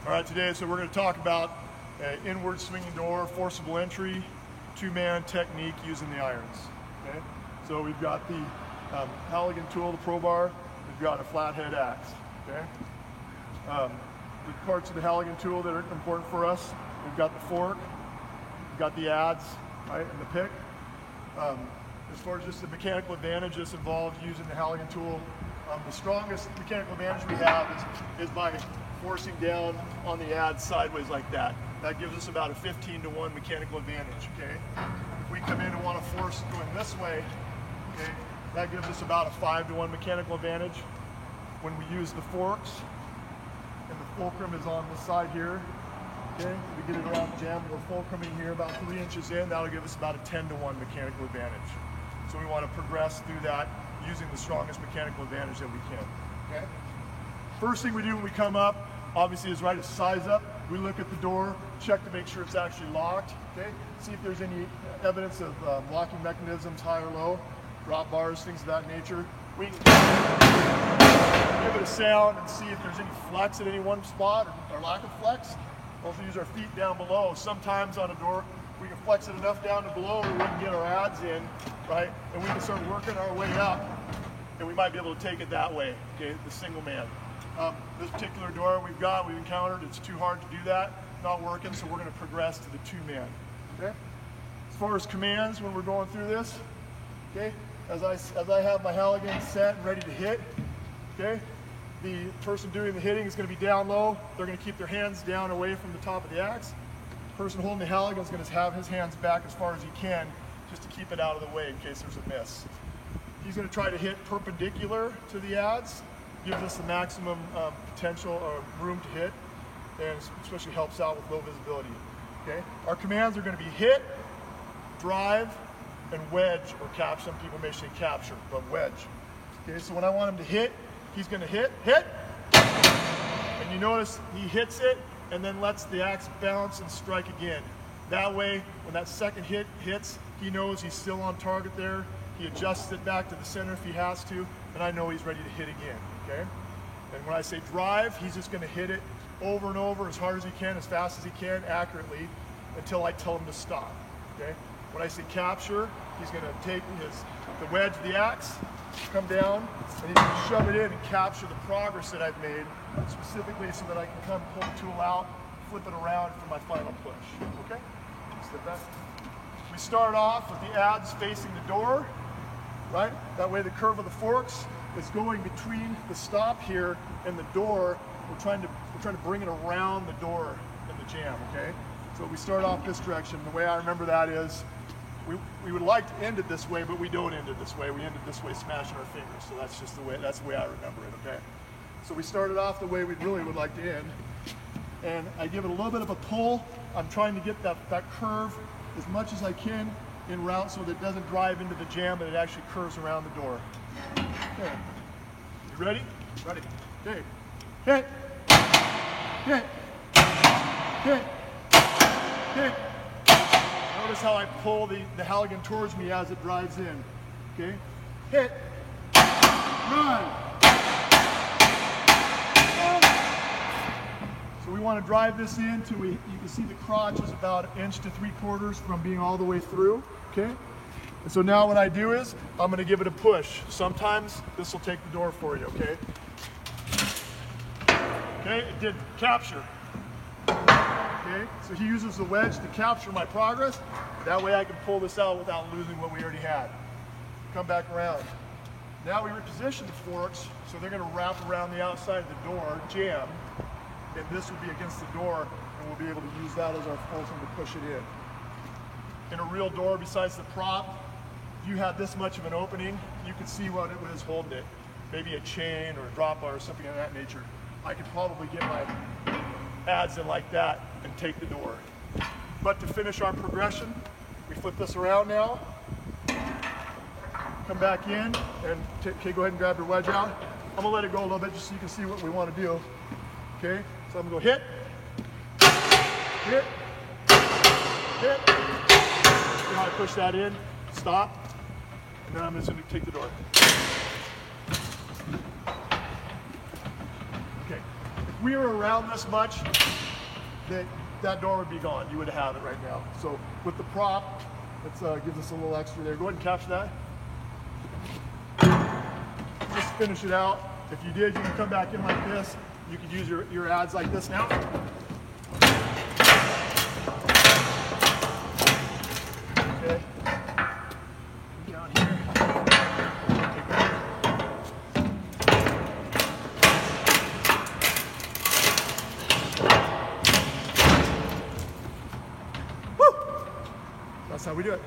All right, today, so we're going to talk about inward swinging door, forcible entry, two-man technique using the irons. Okay, so we've got the Halligan tool, the Pro Bar. We've got a flathead axe. Okay, the parts of the Halligan tool that are important for us. We've got the fork, we've got the adze, right, and the pick. As far as just the mechanical advantage that's involved using the Halligan tool, the strongest mechanical advantage we have is by forcing down on the adze sideways like that. That gives us about a 15-to-1 mechanical advantage, okay? If we come in and want to force going this way, okay, that gives us about a 5-to-1 mechanical advantage. When we use the forks, and the fulcrum is on this side here, okay, we get it around the jam, we're fulcruming here about 3 inches in, that'll give us about a 10-to-1 mechanical advantage. So we want to progress through that using the strongest mechanical advantage that we can, okay? First thing we do when we come up, obviously, is to size up. We look at the door, check to make sure it's actually locked, okay? See if there's any evidence of locking mechanisms, high or low, drop bars, things of that nature. We can give it a sound and see if there's any flex at any one spot or lack of flex. Also use our feet down below. Sometimes on a door, we can flex it enough down to below where we can get our adze in, right? And we can start working our way up, and we might be able to take it that way, okay, the single man. This particular door we've encountered, it's too hard to do that, not working, so we're going to progress to the two-man, okay? As far as commands when we're going through this, okay, as I have my Halligan set and ready to hit, okay, the person doing the hitting is going to be down low. They're going to keep their hands down away from the top of the axe. The person holding the Halligan is going to have his hands back as far as he can just to keep it out of the way in case there's a miss. He's going to try to hit perpendicular to the adze. Gives us the maximum potential or room to hit, and especially helps out with low visibility. Okay, our commands are going to be hit, drive, and wedge, or capture. Some people may say capture, but wedge. Okay, so when I want him to hit, he's going to hit, and you notice he hits it and then lets the axe bounce and strike again. That way, when that second hit hits, he knows he's still on target there. He adjusts it back to the center if he has to, and I know he's ready to hit again, okay? And when I say drive, he's just gonna hit it over and over as hard as he can, as fast as he can, accurately, until I tell him to stop, okay? When I say capture, he's gonna take the wedge of the axe, come down, and he's gonna shove it in and capture the progress that I've made, specifically so that I can come pull the tool out, flip it around for my final push, okay? Step back. We start off with the adze facing the door, right? That way the curve of the forks is going between the stop here and the door. We're trying to bring it around the door in the jam, okay? So we start off this direction. The way I remember that is, we would like to end it this way, but we don't end it this way. We end it this way, smashing our fingers. So that's just that's the way I remember it, okay? So we started off the way we really would like to end. And I give it a little bit of a pull. I'm trying to get that curve as much as I can in route so that it doesn't drive into the jam, but it actually curves around the door. Okay. You ready? Ready. Okay. Hit. Hit. Hit. Hit. Notice how I pull the Halligan towards me as it drives in. Okay. Hit. Run. So we want to drive this in till you can see the crotch is about 1 to 3/4 from being all the way through, okay? And so now what I do is, I'm going to give it a push. Sometimes this will take the door for you, okay? Okay, it did capture. Okay, so he uses the wedge to capture my progress. That way I can pull this out without losing what we already had. Come back around. Now we reposition the forks, so they're going to wrap around the outside of the door, jam. And this will be against the door, and we'll be able to use that as our fulcrum to push it in. In a real door, besides the prop, if you had this much of an opening, you could see what it was holding it. Maybe a chain or a drop bar or something of that nature. I could probably get my adze in like that and take the door. But to finish our progression, we flip this around now, come back in, and okay, go ahead and grab your wedge out. I'm gonna let it go a little bit just so you can see what we want to do. Okay, so I'm gonna go hit, hit, hit. See how I push that in, stop, and then I'm just gonna take the door. Okay, we were around this much, that door would be gone. You would have it right now. So with the prop, it gives us a little extra there. Go ahead and capture that. Just finish it out. If you did, you can come back in like this. You could use your adz like this now. Okay. Down here. Woo! That's how we do it.